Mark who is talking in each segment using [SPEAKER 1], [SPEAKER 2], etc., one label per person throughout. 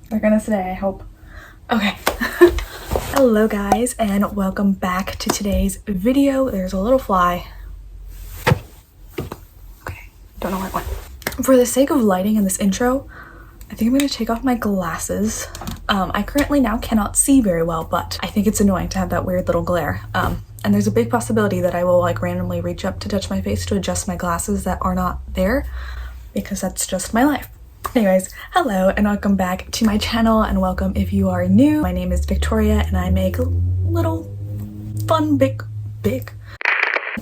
[SPEAKER 1] They're gonna stay, I hope. Okay. Hello guys, and welcome back to today's video. There's a little fly. Okay, don't know where it went. For the sake of lighting in this intro, I think I'm gonna take off my glasses. I currently now cannot see very well, but I think it's annoying to have that weird little glare. And there's a big possibility that I will like randomly reach up to touch my face to adjust my glasses that are not there, because that's just my life. Anyways, hello and welcome back to my channel, and welcome if you are new. My name is Victoria and I make little fun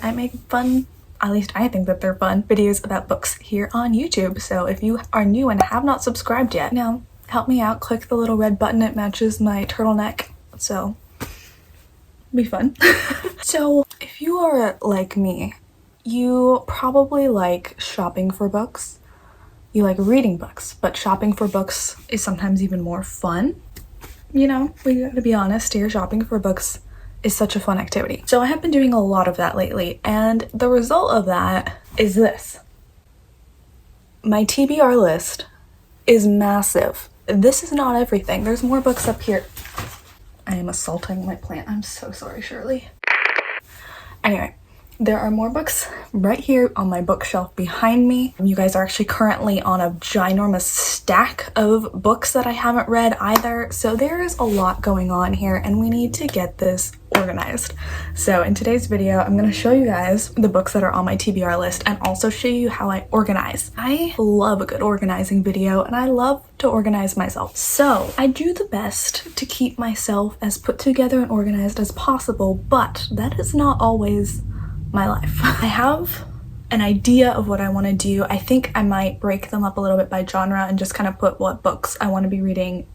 [SPEAKER 1] I make fun, at least I think that they're fun, videos about books here on YouTube. So if you are new and have not subscribed yet, now help me out, click the little red button. It matches my turtleneck, so it'll be fun. So if you are like me, you probably like shopping for books. You like reading books, but shopping for books is sometimes even more fun. You know, we gotta be honest here, shopping for books is such a fun activity. So I have been doing a lot of that lately, and the result of that is this. My TBR list is massive. This is not everything. There's more books up here. I am assaulting my plant. I'm so sorry, Shirley. Anyway. There are more books right here on my bookshelf behind me. You guys are actually currently on a ginormous stack of books that I haven't read either. So there is a lot going on here and we need to get this organized. So in today's video, I'm going to show you guys the books that are on my TBR list and also show you how I organize. I love a good organizing video and I love to organize myself. So I do the best to keep myself as put together and organized as possible, but that is not always my life. I have an idea of what I want to do. I think I might break them up a little bit by genre and just kind of put what books I want to be reading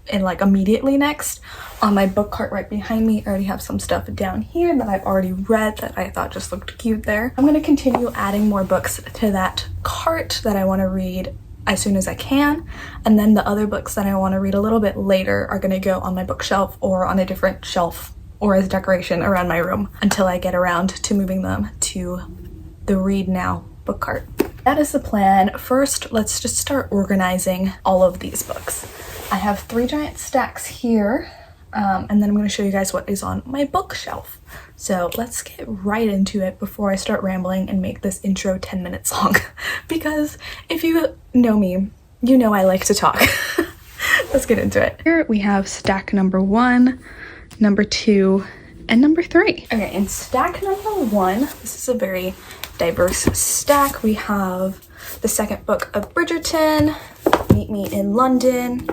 [SPEAKER 1] in like immediately next. On my book cart right behind me, I already have some stuff down here that I've already read that I thought just looked cute there. I'm going to continue adding more books to that cart that I want to read as soon as I can, and then the other books that I want to read a little bit later are going to go on my bookshelf or on a different shelf or as decoration around my room until I get around to moving them to the Read Now book cart. That is the plan. First, let's just start organizing all of these books. I have 3 giant stacks here, and then I'm going to show you guys what is on my bookshelf. So let's get right into it before I start rambling and make this intro 10 minutes long. Because if you know me, you know I like to talk. Let's get into it. Here we have stack number 1, number 2, and number 3. Okay, in stack number 1, this is a very diverse stack. We have the second book of Bridgerton, Meet Me in London,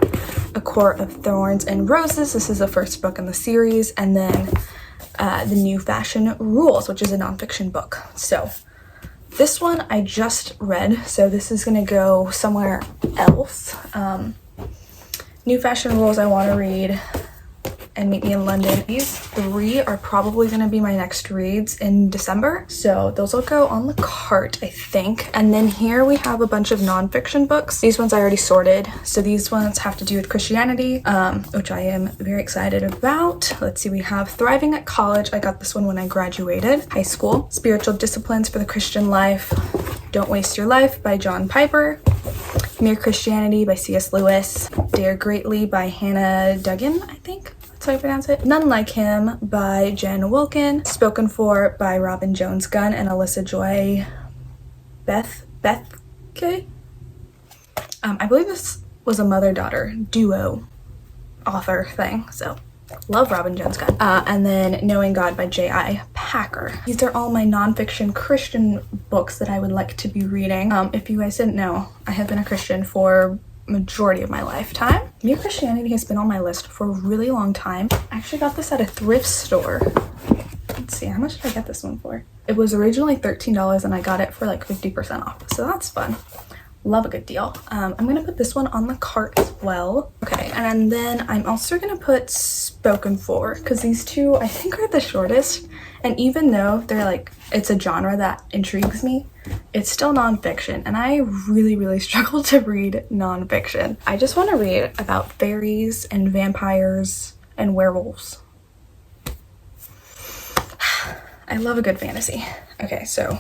[SPEAKER 1] A Court of Thorns and Roses. This is the first book in the series, and then The New Fashion Rules, which is a nonfiction book. So this one I just read, so this is gonna go somewhere else. New Fashion Rules I want to read, and Meet Me in London. These 3 are probably going to be my next reads in December, so those will go on the cart, I think. And then here we have a bunch of nonfiction books. These ones I already sorted, so these ones have to do with Christianity, which I am very excited about. Let's see, we have Thriving at College. I got this one when I graduated high school. Spiritual Disciplines for the Christian Life, Don't Waste Your Life by John Piper. Mere Christianity by C.S. Lewis. Dare Greatly by Hannah Duggan, I think. That's how you pronounce it. None Like Him by Jen Wilkin. Spoken For by Robin Jones Gunn and Alyssa Joy Bethke. I believe this was a mother-daughter duo author thing, so love Robin Jones Gunn. And then Knowing God by J.I. Packer. These are all my nonfiction Christian books that I would like to be reading. If you guys didn't know, I have been a Christian for majority of my lifetime. Mere Christianity has been on my list for a really long time. I actually got this at a thrift store. Let's see, how much did I get this one for? It was originally $13 and I got it for like 50% off, so that's fun. Love a good deal. I'm gonna put this one on the cart as well. Okay, and then I'm also gonna put Spoken For, because these 2 I think are the shortest, and even though they're like, it's a genre that intrigues me, it's still nonfiction, and I really struggle to read nonfiction. I just want to read about fairies and vampires and werewolves. I love a good fantasy. Okay, so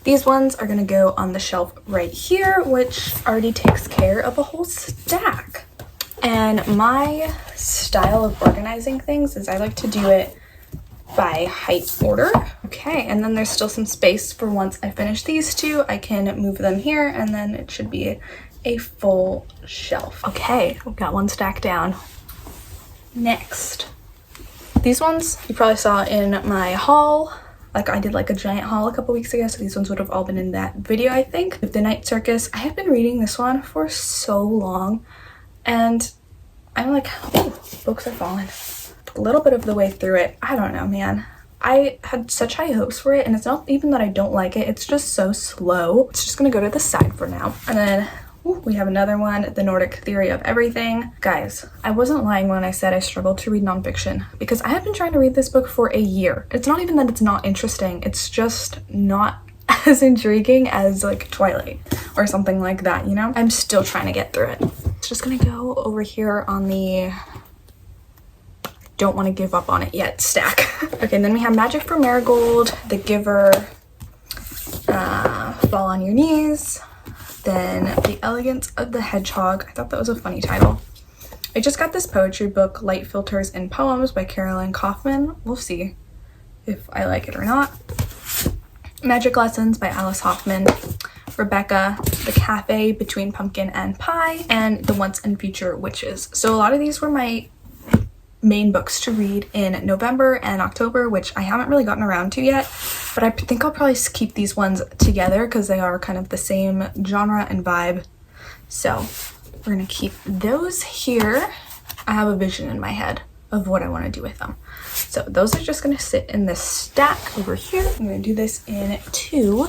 [SPEAKER 1] These ones are gonna go on the shelf right here, which already takes care of a whole stack. And my style of organizing things is I like to do it by height order. Okay, and then there's still some space for once I finish these two, I can move them here and then it should be a full shelf. Okay, we've got one stack down. Next, these ones you probably saw in my haul. Like I did like a giant haul a couple weeks ago, so these ones would have all been in that video, I think. The Night Circus. I have been reading this one for so long and I'm like, oh, books are falling. A little bit of the way through it, I don't know, man. I had such high hopes for it, and it's not even that I don't like it, it's just so slow. It's just gonna go to the side for now. And then we have another one, The Nordic Theory of Everything. Guys, I wasn't lying when I said I struggled to read nonfiction, because I have been trying to read this book for a year. It's not even that it's not interesting, it's just not as intriguing as like Twilight or something like that, you know? I'm still trying to get through it. It's just gonna go over here on the don't want to give up on it yet stack. Okay, and then we have Magic for Marigold, The Giver, Fall on Your Knees, then The Elegance of the Hedgehog. I thought that was a funny title. I just got this poetry book, Light Filters and Poems by Carolyn Kaufman. We'll see if I like it or not. Magic Lessons by Alice Hoffman, Rebecca, The Cafe Between Pumpkin and Pie, and The Once and Future Witches. So a lot of these were my main books to read in November and October, which I haven't really gotten around to yet, but I think I'll probably keep these ones together because they are kind of the same genre and vibe. So we're gonna keep those here. I have a vision in my head of what I want to do with them. So those are just gonna sit in this stack over here. I'm gonna do this in two.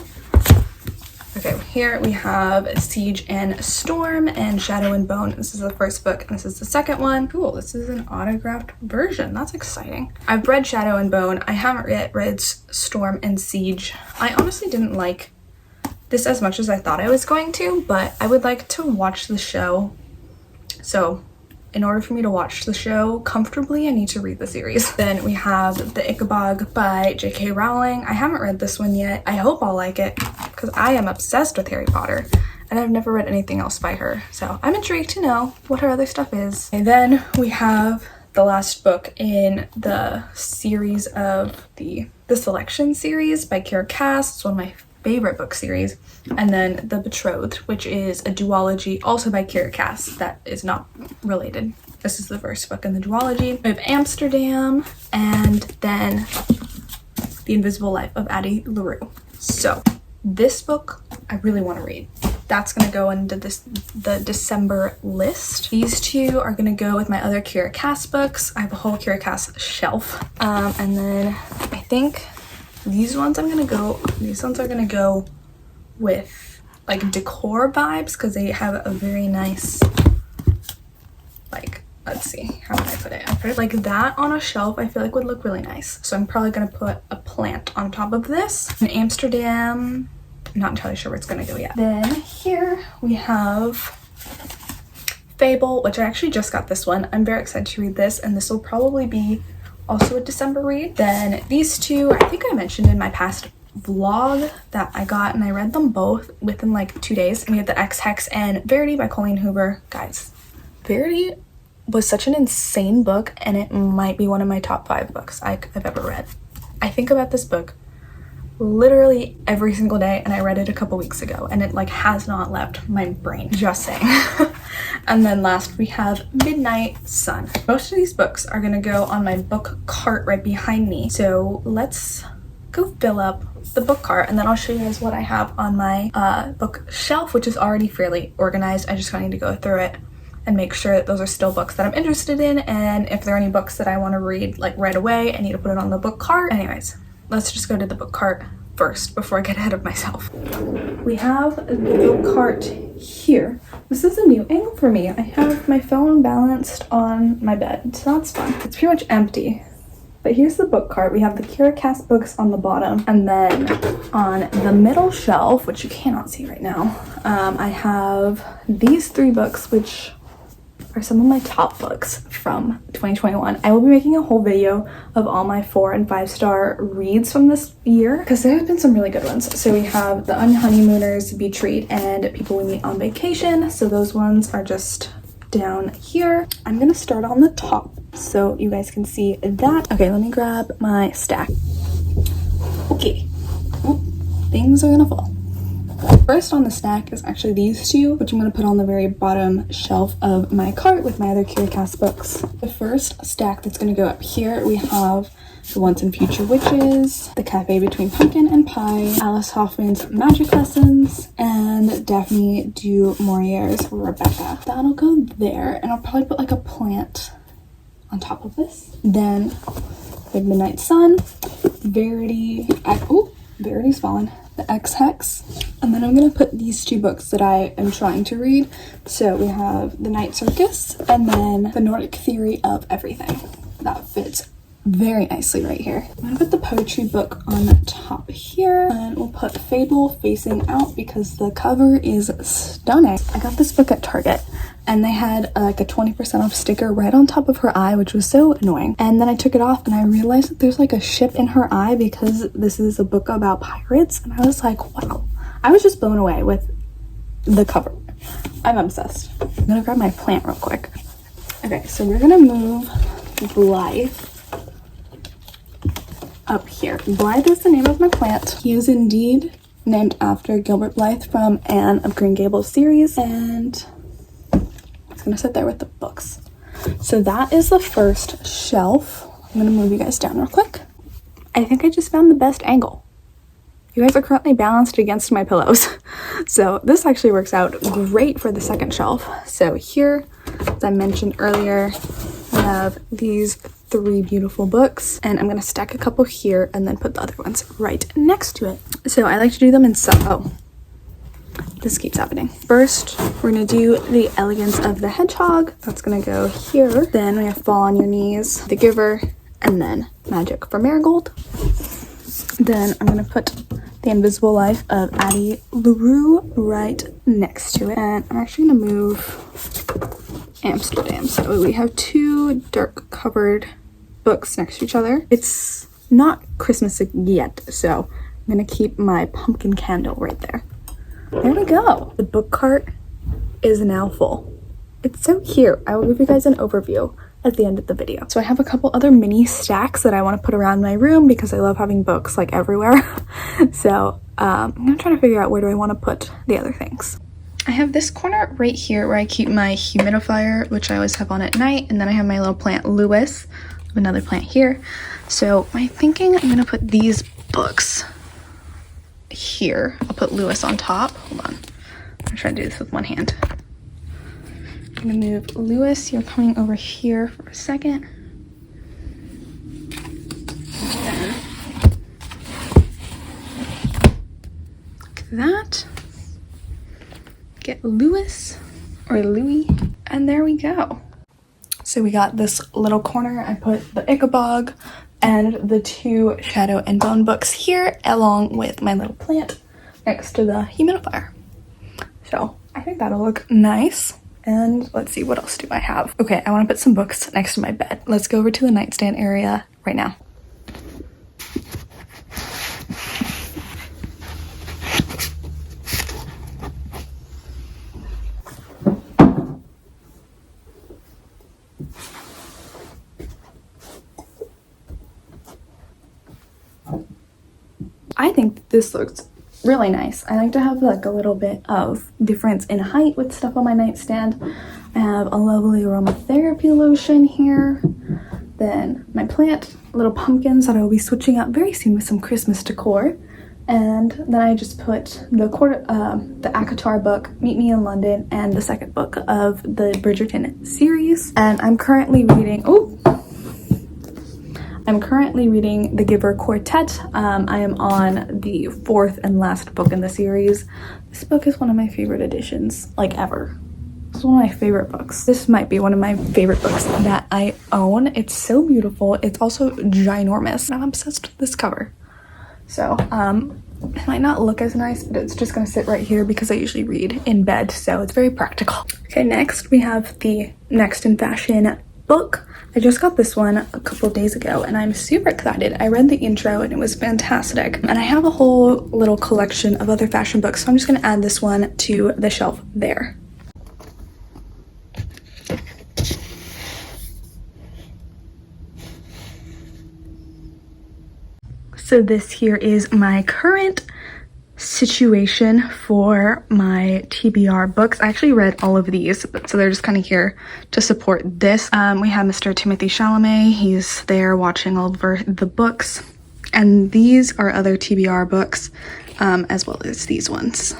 [SPEAKER 1] Okay, here we have Siege and Storm and Shadow and Bone. This is the first book and this is the second one. Cool, this is an autographed version. That's exciting. I've read Shadow and Bone. I haven't yet read Storm and Siege. I honestly didn't like this as much as I thought I was going to, but I would like to watch the show. So in order for me to watch the show comfortably, I need to read the series. Then we have The Ichabod by J.K. Rowling. I haven't read this one yet. I hope I'll like it because I am obsessed with Harry Potter and I've never read anything else by her. So I'm intrigued to know what her other stuff is. And then we have the last book in the series of the Selection series by Kira Cass. It's one of my favorite book series. And then The Betrothed, which is a duology also by Kira Cass that is not related. This is the first book in the duology. We have Amsterdam and then The Invisible Life of Addie LaRue. So this book I really want to read. That's gonna go into the December list. These two are gonna go with my other Kira Cass books. I have a whole Kira Cass shelf. And then I think these ones are gonna go with like decor vibes because they have a very nice, like, let's see, how would I put it? I put it like that on a shelf. I feel like would look really nice. So I'm probably gonna put a plant on top of this. In Amsterdam, I'm not entirely sure where it's gonna go yet. Then here we have Fable, which I actually just got this one. I'm very excited to read this, and this will probably be also a December read. Then these two, I think I mentioned in my past vlog that I got, and I read them both within like 2 days. And we have The X-Hex and Verity by Colleen Hoover. Guys, Verity was such an insane book, and it might be one of my top 5 books I've ever read. I think about this book literally every single day, and I read it a couple weeks ago, and it like has not left my brain, just saying. And then last we have Midnight Sun. Most of these books are gonna go on my book cart right behind me, so let's go fill up the book cart and then I'll show you guys what I have on my book shelf, which is already fairly organized. I just need to go through it and make sure that those are still books that I'm interested in, and if there are any books that I want to read like right away, I need to put it on the book cart. Anyways, let's just go to the book cart first before I get ahead of myself. We have the book cart here. This is a new angle for me. I have my phone balanced on my bed, so that's fun. It's pretty much empty. But here's the book cart. We have the Kira Cass books on the bottom, and then on the middle shelf, which you cannot see right now, I have these 3 books, which are some of my top books from 2021. I will be making a whole video of all my 4 and 5 star reads from this year because there have been some really good ones. So we have The Unhoneymooners, Beach Read, and People We Meet on Vacation. So those ones are just down here. I'm gonna start on the top so you guys can see that. Okay, let me grab my stack. Okay. Oop, things are gonna fall. First on the stack is actually these two, which I'm going to put on the very bottom shelf of my cart with my other CuriCast books. The first stack that's going to go up here, we have The Once and Future Witches, The Cafe Between Pumpkin and Pie, Alice Hoffman's Magic Lessons, and Daphne du Maurier's Rebecca. That'll go there, and I'll probably put like a plant on top of this. Then the Midnight Sun, Verity's Fallen, The X-Hex, and then I'm gonna put these 2 books that I am trying to read. So we have The Night Circus and then The Nordic Theory of Everything. That fits very nicely right here. I'm gonna put the poetry book on top here, and we'll put Fable Facing Out because the cover is stunning. I got this book at Target and they had like a 20% off sticker right on top of her eye, which was so annoying. And then I took it off and I realized that there's like a ship in her eye because this is a book about pirates, and I was like, wow. I was just blown away with the cover. I'm obsessed. I'm gonna grab my plant real quick. Okay, so we're gonna move Blythe up here. Blythe is the name of my plant. He is indeed named after Gilbert Blythe from Anne of Green Gables series, and it's gonna sit there with the books. So that is the first shelf. I'm gonna move you guys down real quick. I think I just found the best angle. You guys are currently balanced against my pillows. So this actually works out great for the second shelf. So here, as I mentioned earlier, we have these 3 beautiful books, and I'm gonna stack a couple here and then put the other ones right next to it. So I like to do them in this keeps happening. First, we're gonna do The Elegance of the Hedgehog. That's gonna go here. Then we have Fall on Your Knees, The Giver, and then Magic for Marigold. Then I'm gonna put The Invisible Life of Addie LaRue right next to it. And I'm actually gonna move Amsterdam. So we have 2 dark covered books next to each other. It's not Christmas yet, so I'm gonna keep my pumpkin candle right there. There we go. The book cart is now full. It's so cute. I will give you guys an overview at the end of the video. So I have a couple other mini stacks that I want to put around my room because I love having books like everywhere. So I'm gonna try to figure out where do I want to put the other things. I have this corner right here where I keep my humidifier, which I always have on at night, and then I have my little plant Lewis, another plant here. So my thinking, I'm gonna put these books here. I'll put Lewis on top. Hold on, I'm trying to do this with one hand. I'm gonna move Lewis. You're coming over here for a second. Then, like that. Get Lewis or Louis, and there we go. So we got this little corner. I put the Ichabod and the 2 Shadow and Bone books here, along with my little plant next to the humidifier. So I think that'll look nice. And let's see, what else do I have? Okay, I want to put some books next to my bed. Let's go over to the nightstand area right now. I think this looks really nice. I like to have like a little bit of difference in height with stuff on my nightstand. I have a lovely aromatherapy lotion here. Then my plant, little pumpkins that I will be switching out very soon with some Christmas decor. And then I just put the ACOTAR book, Meet Me in London, and the second book of the Bridgerton series. And I'm currently reading, The Giver Quartet. I am on the 4th and last book in the series. This book is one of my favorite editions, like ever. It's one of my favorite books. This might be one of my favorite books that I own. It's so beautiful. It's also ginormous. I'm obsessed with this cover. So It might not look as nice, but it's just gonna sit right here because I usually read in bed, so it's very practical. Okay, next we have the Next in Fashion book. I just got this one a couple of days ago and I'm super excited. I read the intro and it was fantastic. And I have a whole little collection of other fashion books, so I'm just gonna add this one to the shelf there. So this here is my current situation for my TBR books. I actually read all of these, so they're just kind of here to support this. We have Mr. Timothy Chalamet. He's there watching all over the books. And these are other TBR books, as well as these ones.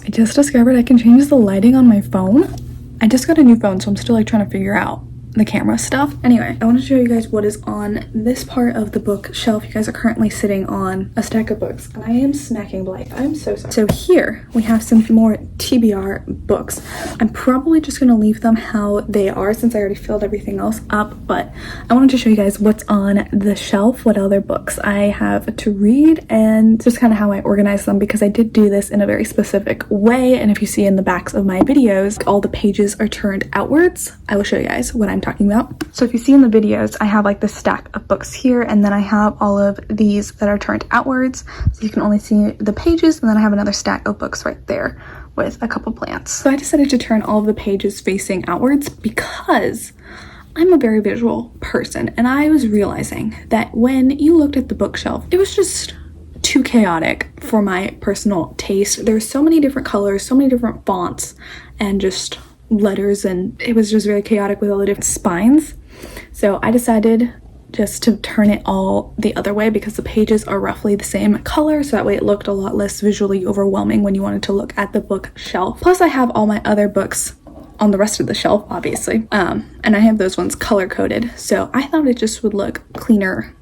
[SPEAKER 1] I just discovered I can change the lighting on my phone. I just got a new phone, so I'm still like trying to figure out the camera stuff. Anyway, I want to show you guys what is on this part of the bookshelf. You guys are currently sitting on a stack of books and I am smacking Blake. I'm so sorry. So here we have some more TBR books. I'm probably just going to leave them how they are since I already filled everything else up, but I wanted to show you guys what's on the shelf, what other books I have to read, and just kind of how I organize them, because I did do this in a very specific way. And if you see in the backs of my videos, all the pages are turned outwards. I will show you guys what I'm talking about. So if you see in the videos, I have like this stack of books here, and then I have all of these that are turned outwards, so you can only see the pages, and then I have another stack of books right there with a couple plants. So I decided to turn all of the pages facing outwards because I'm a very visual person, and I was realizing that when you looked at the bookshelf, it was just too chaotic for my personal taste. There's so many different colors, so many different fonts, and just letters, and it was just very chaotic with all the different spines. So I decided just to turn it all the other way, because the pages are roughly the same color, so that way it looked a lot less visually overwhelming when you wanted to look at the bookshelf. Plus I have all my other books on the rest of the shelf, obviously, and I have those ones color coded, so I thought it just would look cleaner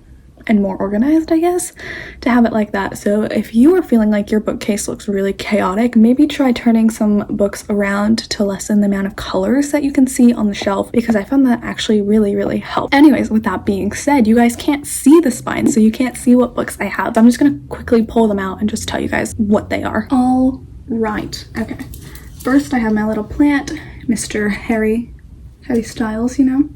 [SPEAKER 1] and more organized, I guess, to have it like that. So if you are feeling like your bookcase looks really chaotic, maybe try turning some books around to lessen the amount of colors that you can see on the shelf, because I found that actually really helped. Anyways, with that being said, you guys can't see the spine, so you can't see what books I have. So I'm just gonna quickly pull them out and just tell you guys what they are. All right, okay. First I have my little plant, Mr. Harry Styles, you know.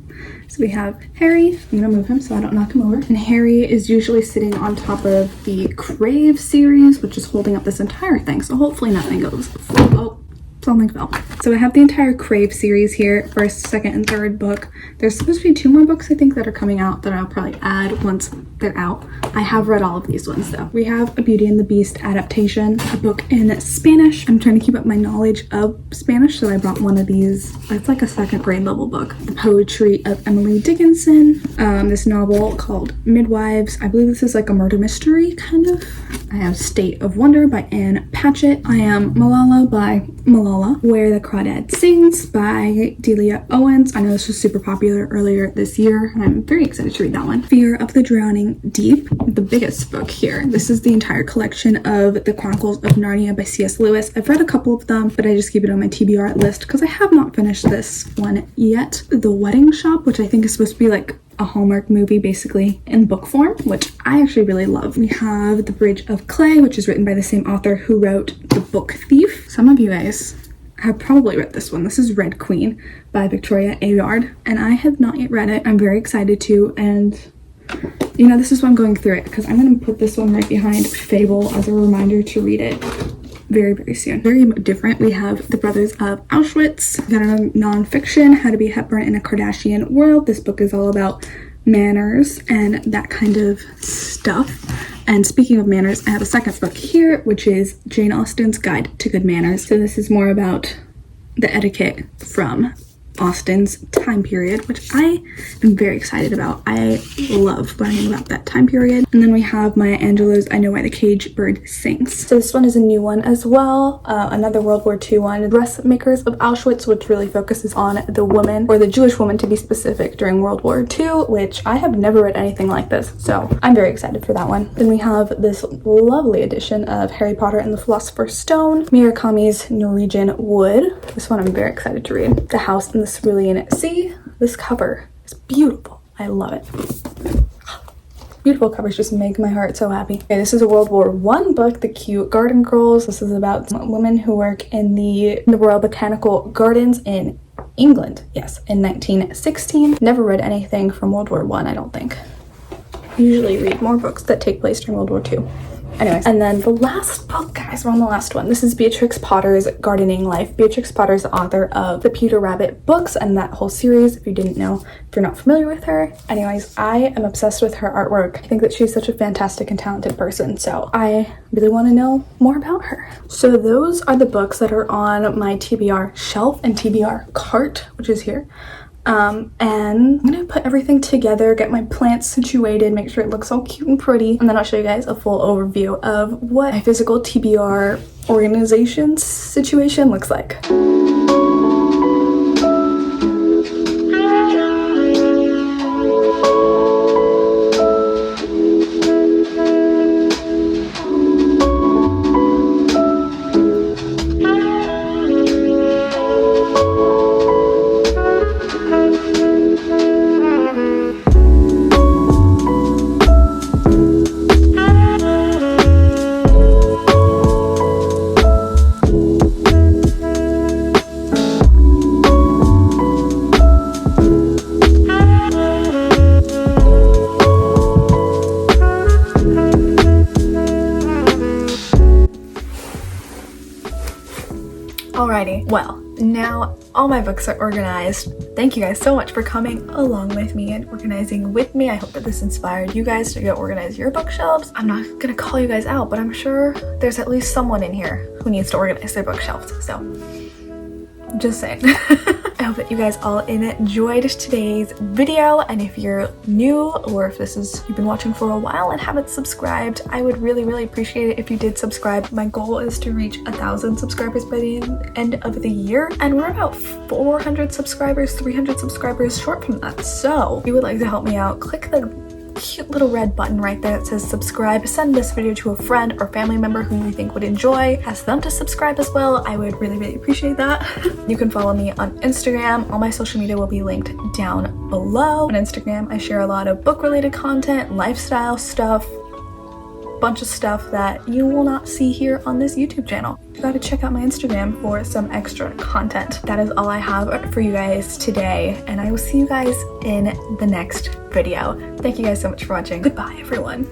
[SPEAKER 1] So we have Harry. I'm gonna move him so I don't knock him over. And Harry is usually sitting on top of the Crave series, which is holding up this entire thing. So hopefully nothing goes. Oh, something fell. So I have the entire Crave series here, first, second, and third book. There's supposed to be 2 more books, I think, that are coming out that I'll probably add once they're out. I have read all of these ones though. We have a Beauty and the Beast adaptation, a book in Spanish. I'm trying to keep up my knowledge of Spanish, so I brought one of these. It's like a 2nd grade level book. The Poetry of Emily Dickinson, this novel called Midwives. I believe this is like a murder mystery, kind of. I have State of Wonder by Anne Patchett. I am Malala by Malala. Where the Crawdad Sings by Delia Owens. I know this was super popular earlier this year, and I'm very excited to read that one. Fear of the Drowning Deep, the biggest book here. This is the entire collection of the Chronicles of Narnia by C.S. Lewis. I've read a couple of them, but I just keep it on my TBR list because I have not finished this one yet. The Wedding Shop, which I think is supposed to be like a Hallmark movie basically in book form, which I actually really love. We have The Bridge of Clay, which is written by the same author who wrote The Book Thief. Some of you guys have probably read this one. This is Red Queen by Victoria Aveyard, and I have not yet read it. I'm very excited to, and you know, this is why I'm going through it, because I'm going to put this one right behind Fable as a reminder to read it very soon. Very different. We have The Brothers of Auschwitz. We got a nonfiction, How to Be Hepburn in a Kardashian World. This book is all about manners and that kind of stuff. And speaking of manners, I have a second book here, which is Jane Austen's Guide to Good Manners. So this is more about the etiquette from Austen's time period, which I am very excited about. I love learning about that time period. And then we have Maya Angelou's I Know Why the Caged Bird Sings. So this one is a new one as well, another World War II one, Dressmakers of Auschwitz, which really focuses on the woman, or the Jewish woman to be specific, during World War II, which I have never read anything like this, so I'm very excited for that one. Then we have this lovely edition of Harry Potter and the Philosopher's Stone, Murakami's Norwegian Wood. This one I'm very excited to read. The House in the Cerulean Sea. This cover is beautiful. I love it. Beautiful covers just make my heart so happy. Okay, this is a World War I book, The Cute Garden Girls. This is about women who work in the Royal Botanical Gardens in England. Yes, in 1916. Never read anything from World War I don't think. Usually read more books that take place during World War II. Anyways, and then the last book, guys, we're on the last one. This is Beatrix Potter's Gardening Life. Beatrix Potter's the author of the Peter Rabbit books and that whole series, if you didn't know, if you're not familiar with her. Anyways, I am obsessed with her artwork. I think that she's such a fantastic and talented person, so I really want to know more about her. So those are the books that are on my TBR shelf and TBR cart, which is here. And I'm gonna put everything together, get my plants situated, make sure it looks all cute and pretty, and then I'll show you guys a full overview of what my physical TBR organization situation looks like. Alrighty, well, now all my books are organized. Thank you guys so much for coming along with me and organizing with me. I hope that this inspired you guys to go organize your bookshelves. I'm not gonna call you guys out, but I'm sure there's at least someone in here who needs to organize their bookshelves, so just saying. I hope that you guys all enjoyed today's video, and if you're new or if you've been watching for a while and haven't subscribed, I would really appreciate it if you did subscribe. My goal is to reach 1,000 subscribers by the end of the year, and we're about 400 subscribers, 300 subscribers short from that. So if you would like to help me out, click the cute little red button right there that says subscribe. Send this video to a friend or family member who you think would enjoy. Ask them to subscribe as well. I would really appreciate that. You can follow me on Instagram. All my social media will be linked down below. On Instagram, I share a lot of book related content, lifestyle stuff, bunch of stuff that you will not see here on this YouTube channel. You gotta check out my Instagram for some extra content. That is all I have for you guys today, and I will see you guys in the next video. Thank you guys so much for watching. Goodbye, everyone.